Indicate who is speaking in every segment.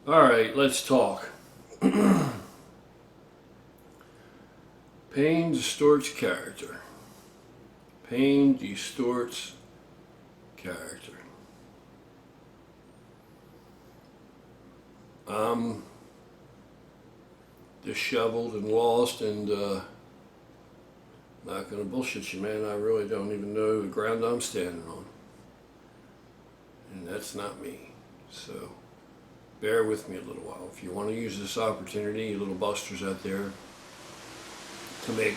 Speaker 1: Alright, let's talk. Pain distorts character. Pain distorts character. I'm disheveled and lost and not gonna bullshit you, man. I really don't even know the ground I'm standing on. And that's not me. So bear with me a little while. If you want to use this opportunity, you little busters out there, to make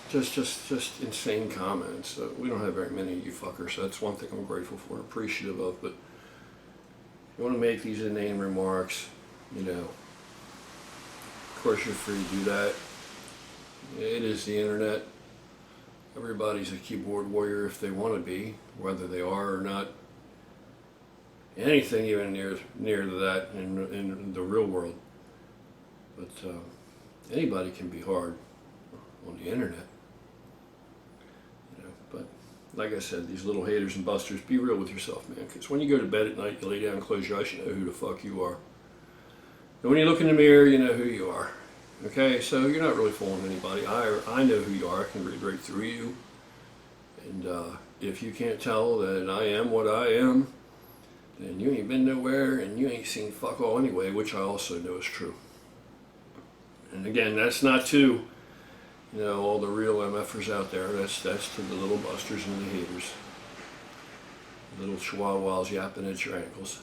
Speaker 1: just insane comments. We don't have very many of you fuckers, so that's one thing I'm grateful for and appreciative of. But if you want to make these inane remarks, of course you're free to do that. It is the internet. Everybody's a keyboard warrior if they want to be, whether they are or not. Anything even near to that in the real world. But anybody can be hard on the internet. But like I said, these little haters and busters, be real with yourself, man. Because when you go to bed at night, you lay down and close your eyes, you know who the fuck you are. And when you look in the mirror, you know who you are. Okay, so you're not really fooling anybody. I know who you are. I can read right through you. And if you can't tell that I am what I am, then you ain't been nowhere and you ain't seen fuck all anyway, which I also know is true. And again, that's not to, all the real MFers out there. That's to the little busters and the haters. Little chihuahuas yapping at your ankles.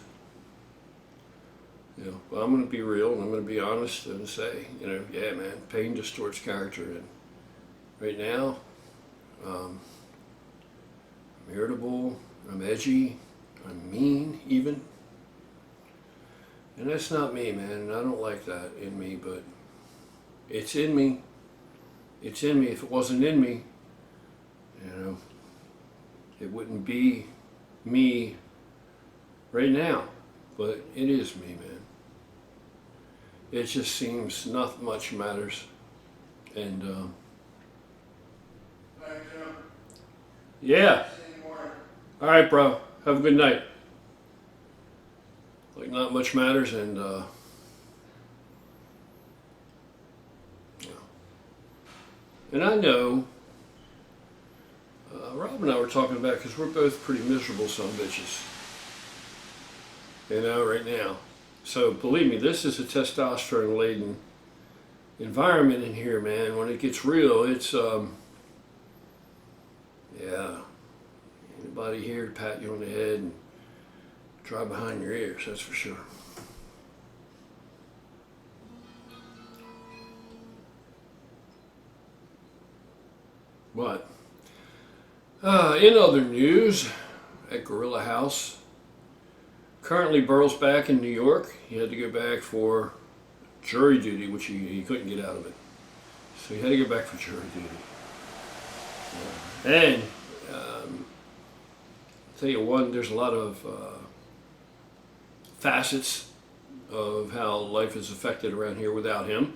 Speaker 1: But I'm going to be real and I'm going to be honest and say, yeah, man, pain distorts character. And right now, I'm irritable, I'm edgy, I'm mean even. And that's not me, man, and I don't like that in me, but it's in me. It's in me. If it wasn't in me, it wouldn't be me right now. But it is me, man. It just seems not much matters. And, yeah. All right, bro. Have a good night. Like, not much matters, and, And I know, Rob and I were talking about, because we're both pretty miserable son of bitches. Right now. So, believe me, this is a testosterone-laden environment in here, man. When it gets real, it's, yeah. Anybody here to pat you on the head and try behind your ears, that's for sure. But in other news, at Guerrilla House, currently Burl's back in New York. He had to go back for jury duty, which he couldn't get out of it. So he had to go back for jury duty. And I'll tell you one, there's a lot of facets of how life is affected around here without him.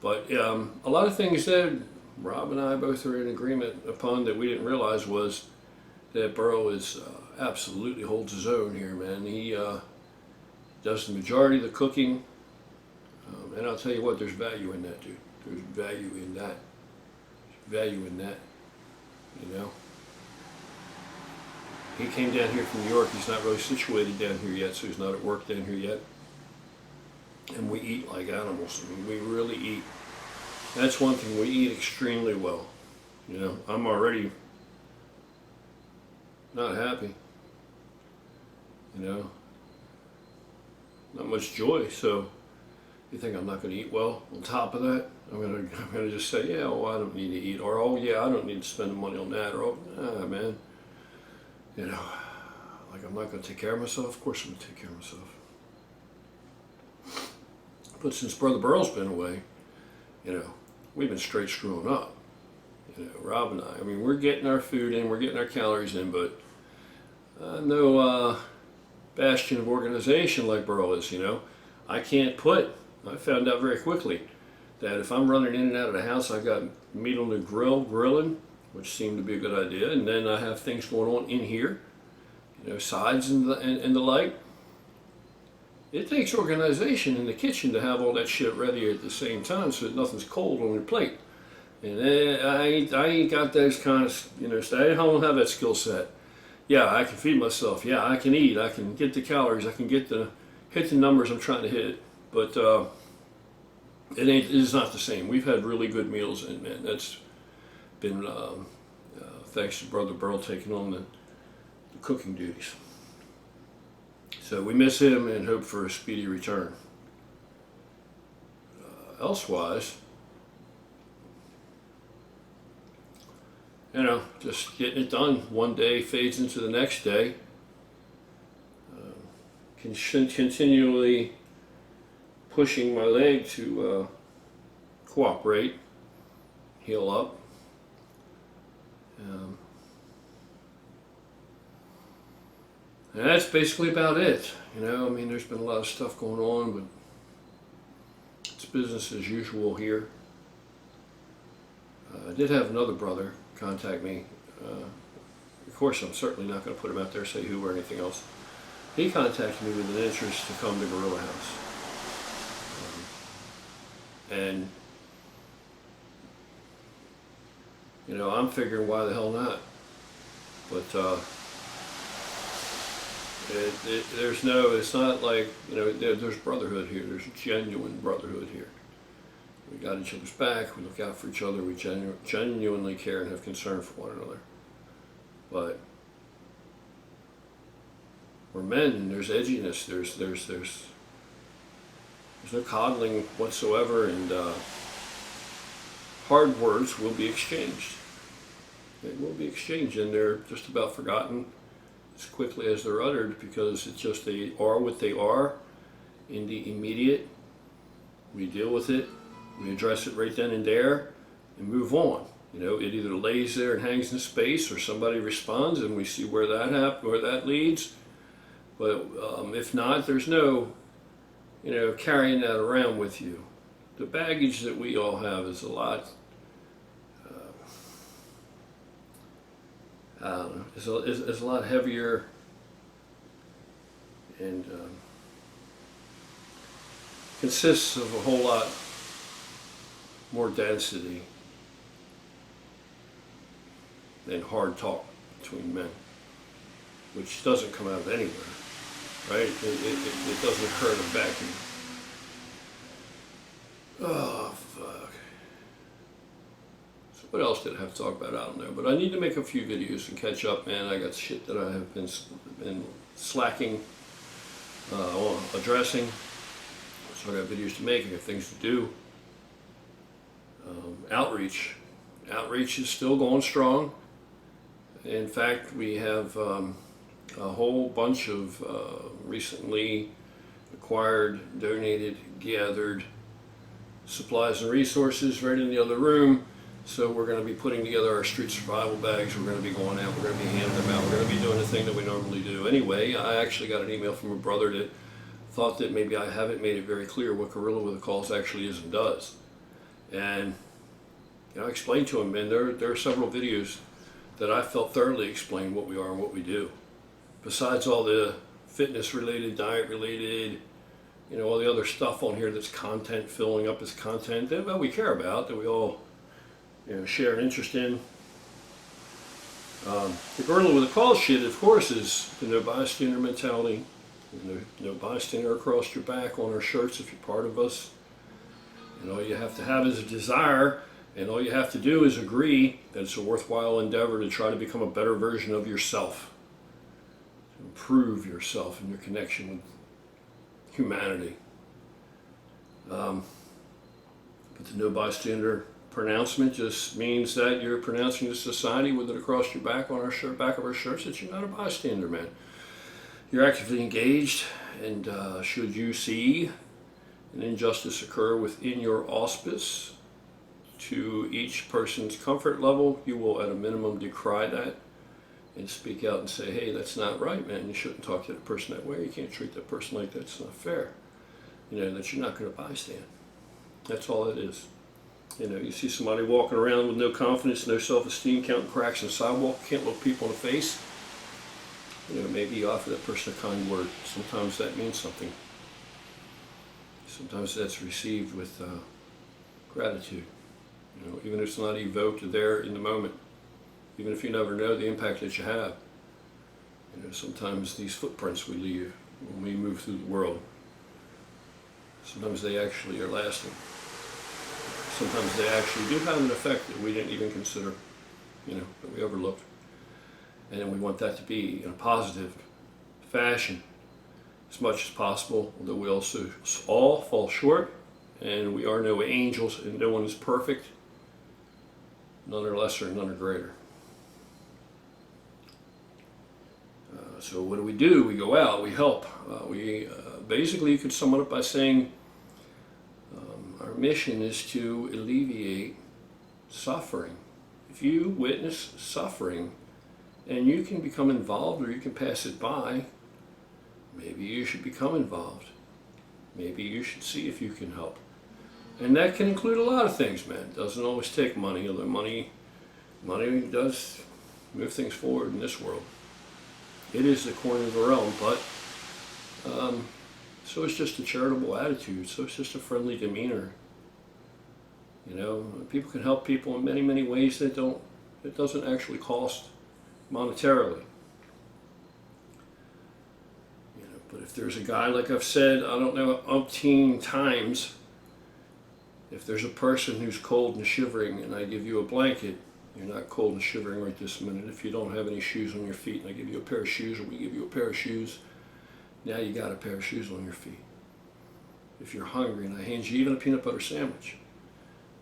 Speaker 1: But a lot of things that Rob and I both are in agreement upon that we didn't realize was that Burl is absolutely holds his own here, man. He does the majority of the cooking. And I'll tell you what, there's value in that, dude. There's value in that. There's value in that, He came down here from New York. He's not really situated down here yet, so he's not at work down here yet. And we eat like animals. I mean, we really eat. That's one thing. We eat extremely well. I'm already not happy. Not much joy. So you think I'm not going to eat well? On top of that, I'm gonna just say, yeah, well, I don't need to eat, or oh yeah, I don't need to spend the money on that, or oh, man, like I'm not going to take care of myself. Of course I'm going to take care of myself. But since Brother Burl's been away, we've been straight screwing up. Rob and I mean, we're getting our food in, we're getting our calories in, but no bastion of organization like Burl is, I found out very quickly that if I'm running in and out of the house, I've got meat on the grill, grilling, which seemed to be a good idea, and then I have things going on in here, sides and the like. it takes organization in the kitchen to have all that shit ready at the same time so that nothing's cold on your plate. And I ain't got those kind of, I don't have that skill set. Yeah, I can feed myself. Yeah, I can eat. I can get the calories. I can hit the numbers I'm trying to hit. But it is not the same. We've had really good meals, and man, that's been thanks to Brother Burl taking on the cooking duties. So we miss him and hope for a speedy return. Elsewise, just getting it done. One day fades into the next day. Continually pushing my leg to cooperate, heal up. And that's basically about it. There's been a lot of stuff going on, but it's business as usual here. I did have another brother contact me. Of course, I'm certainly not going to put him out there, say who or anything else. He contacted me with an interest to come to Guerrilla House. And, I'm figuring why the hell not. But it's not like, there's brotherhood here. There's genuine brotherhood here. We got each other's back, we look out for each other, we genuinely care and have concern for one another. But we're men, and there's edginess, there's no coddling whatsoever, and hard words will be exchanged. They will be exchanged, and they're just about forgotten as quickly as they're uttered, because it's just they are what they are in the immediate. We deal with it. We address it right then and there and move on. It either lays there and hangs in space, or somebody responds and we see where that leads. But if not, there's no, carrying that around with you. The baggage that we all have is a lot, is a lot heavier, and consists of a whole lot more density than hard talk between men, which doesn't come out of anywhere, right? It doesn't occur in a vacuum. Oh, fuck. So what else did I have to talk about? I don't know, but I need to make a few videos and catch up, man. I got shit that I have been slacking on addressing, so I got videos to make, I got things to do. Outreach is still going strong. In fact, we have a whole bunch of recently acquired, donated, gathered supplies and resources right in the other room. So we're going to be putting together our street survival bags. We're going to be going out, we're going to be handing them out, we're going to be doing the thing that we normally do. Anyway, I actually got an email from a brother that thought that maybe I haven't made it very clear what Guerrilla with a Cause actually is and does. And I explained to him, and there are several videos that I felt thoroughly explain what we are and what we do. Besides all the fitness related, diet related, all the other stuff on here that's content, filling up as content that we care about, that we all share an interest in. The Guerrilla with a Cause shit, of course, is the no bystander mentality. No bystander across your back on our shirts if you're part of us. And all you have to have is a desire, and all you have to do is agree that it's a worthwhile endeavor to try to become a better version of yourself, to improve yourself and your connection with humanity. But the no bystander pronouncement just means that you're pronouncing to society with it across your back on our shirt, back of our shirts, that you're not a bystander, man. You're actively engaged, and should you see an injustice occur within your auspice, to each person's comfort level, you will at a minimum decry that and speak out and say, hey, that's not right, man. You shouldn't talk to that person that way. You can't treat that person like that. It's not fair. That you're not going to bystand. That's all it is. You see somebody walking around with no confidence, no self-esteem, counting cracks in the sidewalk, can't look people in the face. Maybe you offer that person a kind word. Sometimes that means something. sometimes that's received with gratitude. Even if it's not evoked there in the moment, even if you never know the impact that you have. Sometimes these footprints we leave when we move through the world, sometimes they actually are lasting. Sometimes they actually do have an effect that we didn't even consider, that we overlooked. And we want that to be in a positive fashion as much as possible, although we also all fall short, and we are no angels, and no one is perfect. None are lesser, none are greater. So what do? We go out, we help. Basically, you could sum it up by saying our mission is to alleviate suffering. If you witness suffering and you can become involved or you can pass it by, maybe you should become involved. Maybe you should see if you can help. And that can include a lot of things, man. It doesn't always take money, although money does move things forward in this world. It is the coin of the realm, but so it's just a charitable attitude. So it's just a friendly demeanor. People can help people in many, many ways that doesn't actually cost monetarily. But if there's a guy, like I've said, I don't know, umpteen times, if there's a person who's cold and shivering and I give you a blanket, you're not cold and shivering right this minute. If you don't have any shoes on your feet and I give you a pair of shoes, or we give you a pair of shoes, now you got a pair of shoes on your feet. If you're hungry and I hand you even a peanut butter sandwich,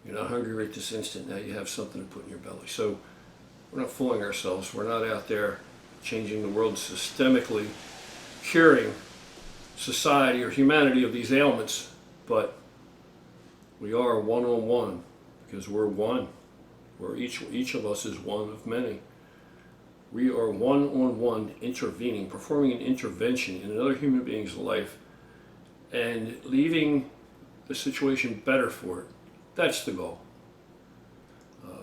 Speaker 1: you're not hungry right this instant, now you have something to put in your belly. So we're not fooling ourselves. We're not out there changing the world systemically, curing society or humanity of these ailments, but we are one-on-one because we're one. Where each of us is one of many. We are one-on-one intervening, performing an intervention in another human being's life and leaving the situation better for it. That's the goal.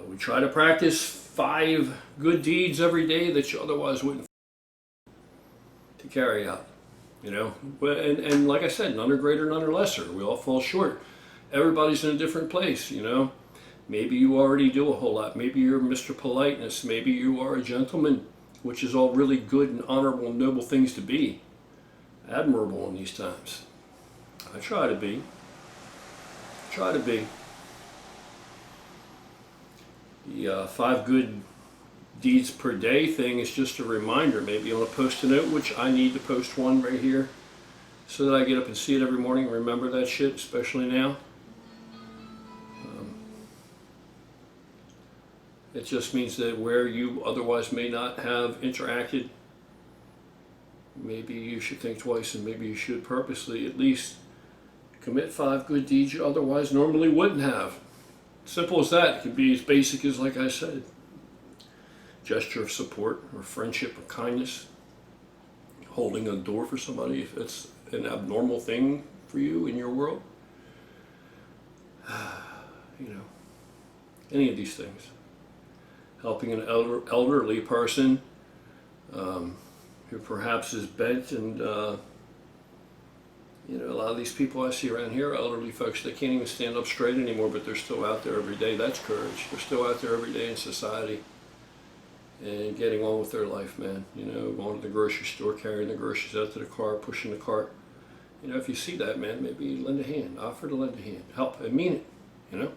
Speaker 1: We try to practice 5 good deeds every day that you otherwise wouldn't to carry out. And like I said, none are greater, none are lesser. We all fall short. Everybody's in a different place, Maybe you already do a whole lot. Maybe you're Mr. Politeness. Maybe you are a gentleman, which is all really good and honorable and noble things to be. Admirable in these times. I try to be. The 5 good deeds per day thing is just a reminder. Maybe on a post-it note, which I need to post one right here so that I get up and see it every morning and remember that shit, especially now. It just means that where you otherwise may not have interacted, maybe you should think twice, and maybe you should purposely at least commit 5 good deeds you otherwise normally wouldn't have. Simple as that. It can be as basic as, like I said, gesture of support or friendship or kindness, holding a door for somebody if it's an abnormal thing for you in your world. Any of these things. Helping an elderly person who perhaps is bent, and a lot of these people I see around here are elderly folks that can't even stand up straight anymore, but they're still out there every day. That's courage. They're still out there every day in society and getting on with their life, man. Going to the grocery store, carrying the groceries out to the car, pushing the cart. If you see that, man, maybe lend a hand. Offer to lend a hand. Help. I mean it,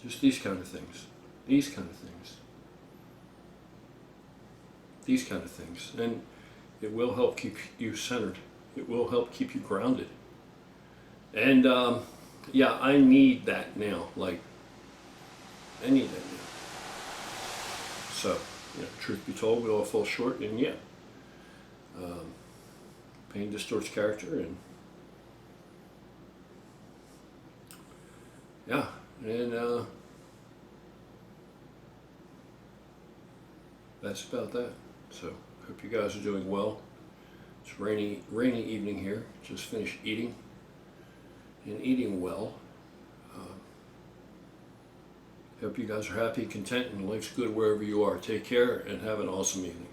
Speaker 1: Just these kind of things. These kind of things. And it will help keep you centered. It will help keep you grounded. And I need that now. I need that now. So, truth be told, we all fall short, and pain distorts character, and that's about that. So, hope you guys are doing well. It's rainy evening here. Just finished eating, and eating well. Hope you guys are happy, content, and life's good wherever you are. Take care and have an awesome evening.